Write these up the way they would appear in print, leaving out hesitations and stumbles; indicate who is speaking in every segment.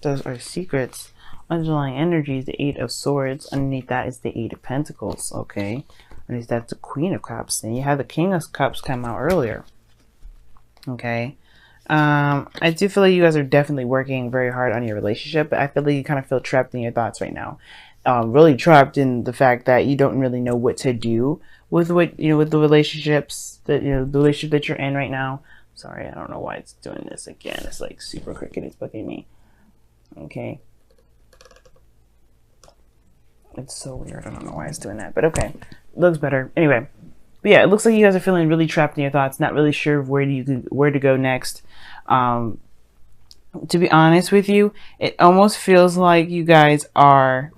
Speaker 1: Those are secrets. Underlying energy is the Eight of Swords. Underneath that is the Eight of Pentacles. Okay. Underneath that's the Queen of Cups. And you have the King of Cups come out earlier. Okay. I do feel like you guys are definitely working very hard on your relationship, but I feel like you kind of feel trapped in your thoughts right now. Really trapped in the fact that you don't really know what to do with what, with the relationships that, the relationship that you're in right now. Sorry, I don't know why it's doing this again. It's like super crooked. It's bugging me. Okay. It's so weird. I don't know why it's doing that, but okay. Looks better. Anyway. But yeah, it looks like you guys are feeling really trapped in your thoughts, not really sure where to go next. To be honest with you, it almost feels like you guys are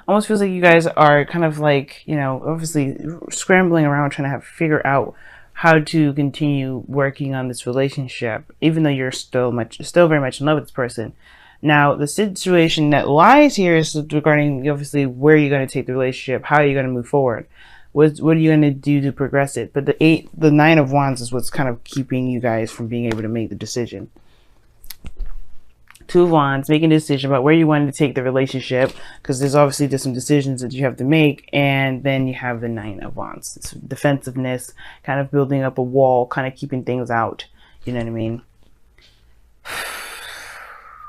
Speaker 1: kind of like, obviously scrambling around trying to figure out how to continue working on this relationship, even though you're still very much in love with this person. Now, the situation that lies here is regarding, obviously, where you're going to take the relationship, how you're going to move forward, what are you going to do to progress it. But the Nine of Wands is what's kind of keeping you guys from being able to make the decision. Two of Wands, making a decision about where you want to take the relationship, because there's some decisions that you have to make, and then you have the Nine of Wands. It's defensiveness, kind of building up a wall, kind of keeping things out. You know what I mean?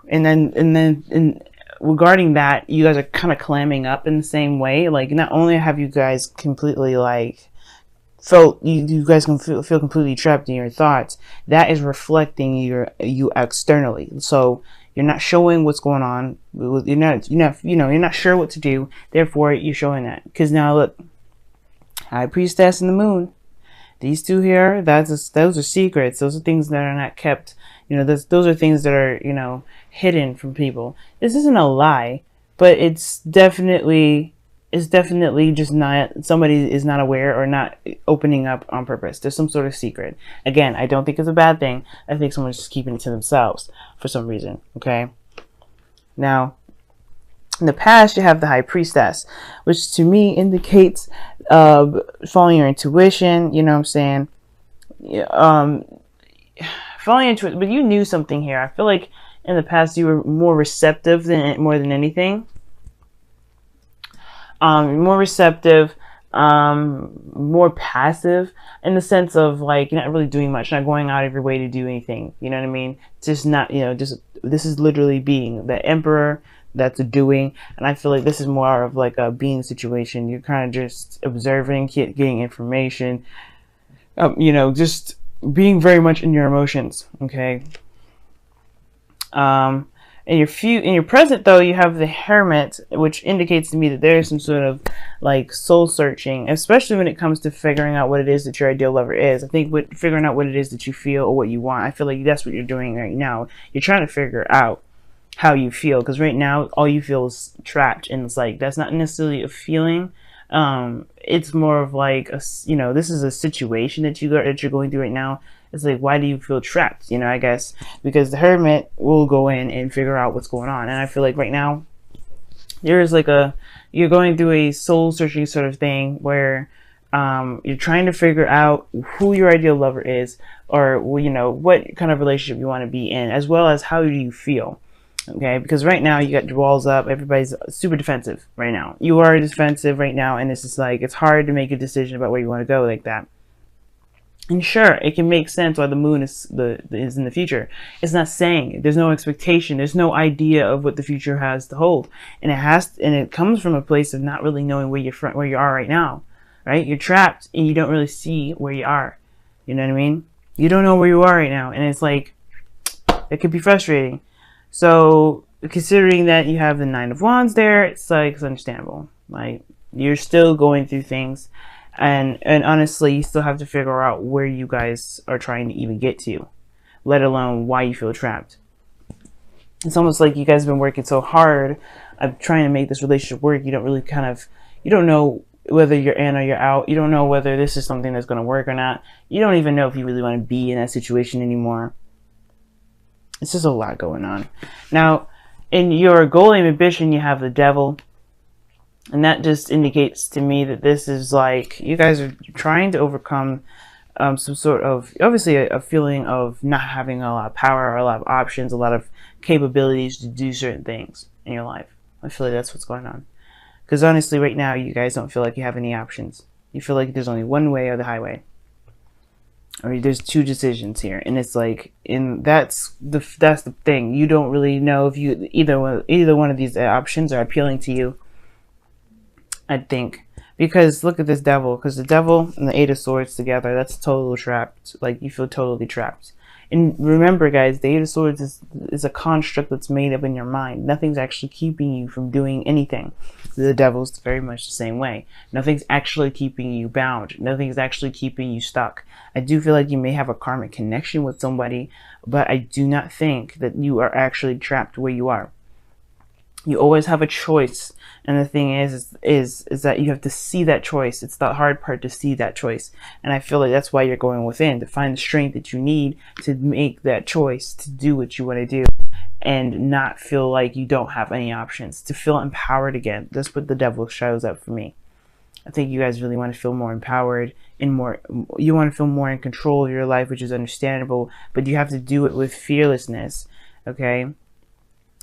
Speaker 1: And then regarding that, you guys are kind of clamming up in the same way. Like, not only have you guys completely like felt you guys can feel completely trapped in your thoughts, that is reflecting you externally. So you're not showing what's going on. You're not sure what to do. Therefore, you're showing that. Because now look, High Priestess and the Moon. These two here, those are secrets. Those are things that are not kept. Those are things that are, hidden from people. This isn't a lie, but it's definitely just not, somebody is not aware or not opening up on purpose. There's some sort of secret. Again, I don't think it's a bad thing. I think someone's just keeping it to themselves for some reason. Okay. Now, in the past, you have the High Priestess, which to me indicates following your intuition. You know what I'm saying? Following into it, but you knew something here. I feel like in the past you were more receptive more than anything. More receptive, more passive in the sense of like you're not really doing much, not going out of your way to do anything. You know what I mean? Just not, this is literally being the Emperor. That's a doing, and I feel like this is more of like a being situation. You're kind of just observing, getting information. Just being very much in your emotions. Okay. In your present though, you have the Hermit, which indicates to me that there is some sort of like soul searching, especially when it comes to figuring out what it is that your ideal lover is. I think figuring out what it is that you feel or what you want, I feel like that's what you're doing right now. You're trying to figure out how you feel, because right now all you feel is trapped, and it's like that's not necessarily a feeling. It's more of like this is a situation that you're going through right now. It's like, why do you feel trapped? I guess because the Hermit will go in and figure out what's going on. And I feel like right now there's like you're going through a soul searching sort of thing where you're trying to figure out who your ideal lover is, or what kind of relationship you want to be in, as well as how do you feel. Okay, because right now you got your walls up. Everybody's super defensive right now. You are defensive right now, and it's just like it's hard to make a decision about where you want to go like that. And sure, it can make sense why the Moon is in the future. It's not saying there's no expectation. There's no idea of what the future has to hold, and it comes from a place of not really knowing where you are right now. Right, you're trapped, and you don't really see where you are. You know what I mean? You don't know where you are right now, and it's like it could be frustrating. So considering that you have the Nine of Wands there, it's understandable. Like you're still going through things, and honestly, you still have to figure out where you guys are trying to even get to, let alone why you feel trapped. It's almost like you guys have been working so hard of trying to make this relationship work. You don't really you don't know whether you're in or you're out. You don't know whether this is something that's going to work or not. You don't even know if you really want to be in that situation anymore. It's just a lot going on. Now, in your goal and ambition, you have the Devil. And that just indicates to me that this is like, you guys are trying to overcome some sort of, obviously, a feeling of not having a lot of power or a lot of options, a lot of capabilities to do certain things in your life. I feel like that's what's going on. Because honestly, right now, you guys don't feel like you have any options. You feel like there's only one way or the highway. Or there's two decisions here, and it's like, that's the thing. You don't really know if you either one of these options are appealing to you. I think, because look at this devil. Because the devil and the Eight of Swords together, that's total trapped. Like, you feel totally trapped. And remember, guys, the Eight of Swords is a construct that's made up in your mind. Nothing's actually keeping you from doing anything. The Devil's very much the same way. Nothing's actually keeping you bound. Nothing's actually keeping you stuck. I do feel like you may have a karmic connection with somebody, but I do not think that you are actually trapped where you are. You always have a choice, and the thing is that you have to see that choice. It's the hard part, to see that choice, and I feel like that's why you're going within, to find the strength that you need to make that choice, to do what you want to do, and not feel like you don't have any options, to feel empowered again. That's what the Devil shows up for me. I think you guys really want to feel more empowered and you want to feel more in control of your life, which is understandable, but you have to do it with fearlessness, okay?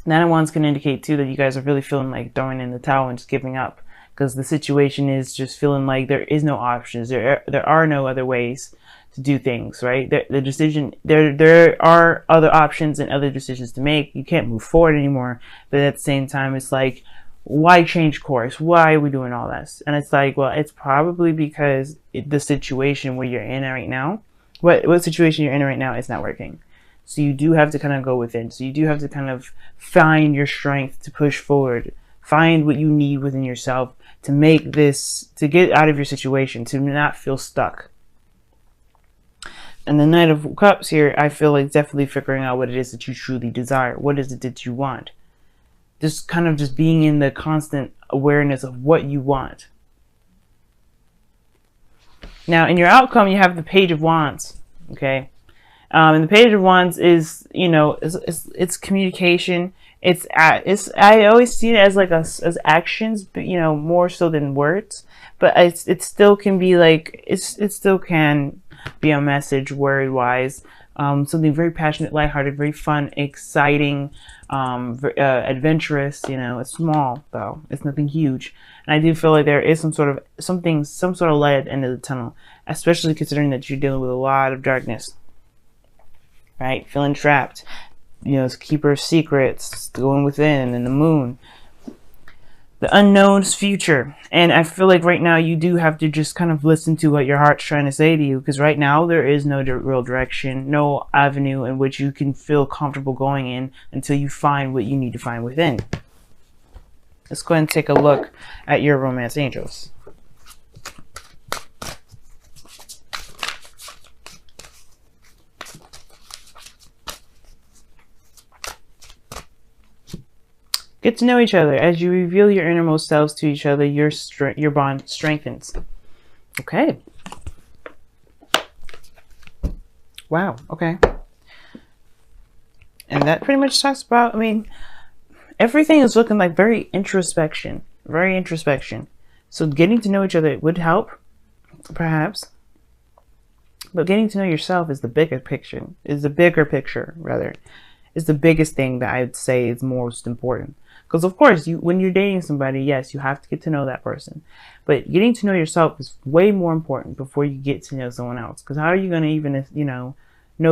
Speaker 1: Nine of Wands can indicate too that you guys are really feeling like throwing in the towel and just giving up, because the situation is just feeling like there is no options. There are no other ways to do things, right? There are other options and other decisions to make. You can't move forward anymore, but at the same time, it's like, why change course? Why are we doing all this? And it's like, well, it's probably because the situation where you're in right now, what situation you're in right now, is not working. So you do have to kind of go within. So you do have to kind of find your strength to push forward. Find what you need within yourself to make this, to get out of your situation, to not feel stuck. And the Knight of Cups here, I feel like definitely figuring out what it is that you truly desire. What is it that you want? Just kind of just being in the constant awareness of what you want. Now, in your outcome, you have the Page of Wands, okay? And the Page of Wands is, you know, it's communication. I always see it as like as actions, but you know, more so than words. But it still can be like, it still can be a message word wise. Something very passionate, lighthearted, very fun, exciting, adventurous. You know, it's small though. It's nothing huge. And I do feel like there is some sort of light at the end of the tunnel, especially considering that you're dealing with a lot of darkness. Right? Feeling trapped. You know, Keeper of Secrets, going within, and the Moon. The unknown's future. And I feel like right now you do have to just kind of listen to what your heart's trying to say to you, because right now there is no real direction, no avenue in which you can feel comfortable going in until you find what you need to find within. Let's go ahead and take a look at your romance angels. Get to know each other. As you reveal your innermost selves to each other, your bond strengthens. Okay. Wow. Okay. And that pretty much talks about, I mean, everything is looking like very introspection. Very introspection. So getting to know each other would help, perhaps. But getting to know yourself is the bigger picture. Is the biggest thing that I would say is most important. Because of course, when you're dating somebody, yes, you have to get to know that person. But getting to know yourself is way more important before you get to know someone else. Because how are you going to even, you know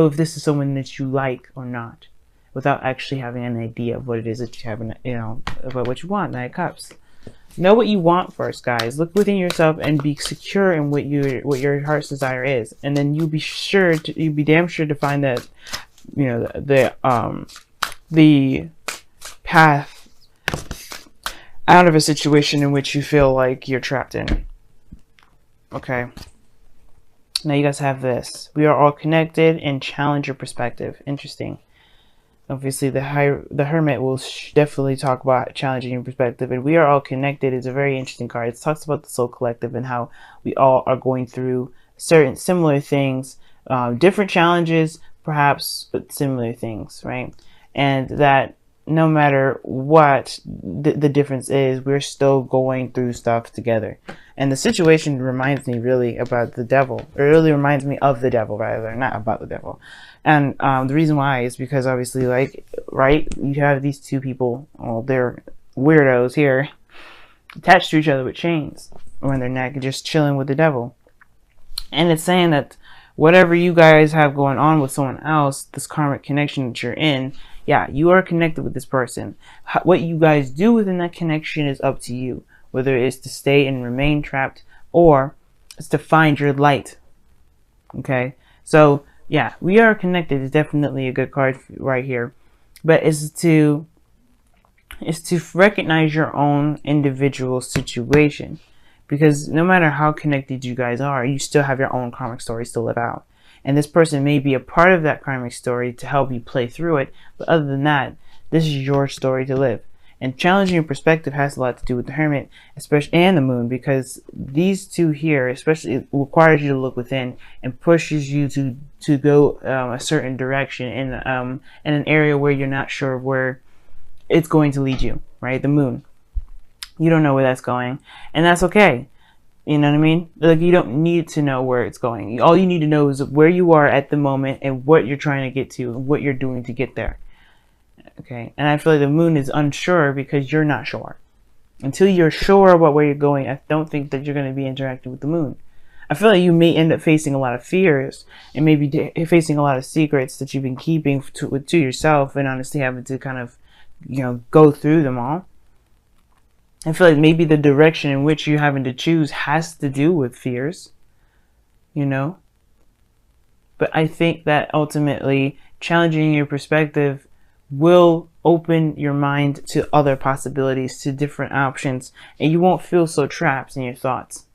Speaker 1: if this is someone that you like or not, without actually having an idea of what it is that you have, about what you want? Knight of Cups. Know what you want first, guys. Look within yourself and be secure in what your heart's desire is, and then you'll be damn sure to find that, the path out of a situation in which you feel like you're trapped in. Okay. Now you guys have this. We are all connected, and challenge your perspective. Interesting. Obviously, the Hermit will definitely talk about challenging your perspective. And we are all connected is a very interesting card. It talks about the soul collective and how we all are going through certain similar things, different challenges, perhaps, but similar things, right? And that no matter what the difference is, we're still going through stuff together. And the situation reminds me really about the devil, or it really reminds me of the devil, rather, not about the devil. And the reason why is because obviously, like, right, you have these two people, well, they're weirdos here, attached to each other with chains around their neck, just chilling with the devil. And it's saying that whatever you guys have going on with someone else, this karmic connection that you're in, yeah, you are connected with this person. What you guys do within that connection is up to you, whether it's to stay and remain trapped or it's to find your light. Okay, so yeah, we are connected is definitely a good card right here, but it's to recognize your own individual situation, because no matter how connected you guys are, you still have your own karmic stories to live out. And this person may be a part of that karmic story to help you play through it. But other than that, this is your story to live. And challenging your perspective has a lot to do with the Hermit, especially, and the Moon, because these two here, especially, it requires you to look within and pushes you to go a certain direction in an area where you're not sure where it's going to lead you. Right, the Moon. You don't know where that's going, and that's okay. You know what I mean? Like, you don't need to know where it's going. All you need to know is where you are at the moment and what you're trying to get to and what you're doing to get there. Okay? And I feel like the Moon is unsure because you're not sure. Until you're sure about where you're going, I don't think that you're going to be interacting with the Moon. I feel like you may end up facing a lot of fears and maybe facing a lot of secrets that you've been keeping to yourself, and honestly having to kind of, go through them all. I feel like maybe the direction in which you're having to choose has to do with fears, But I think that ultimately challenging your perspective will open your mind to other possibilities, to different options, and you won't feel so trapped in your thoughts.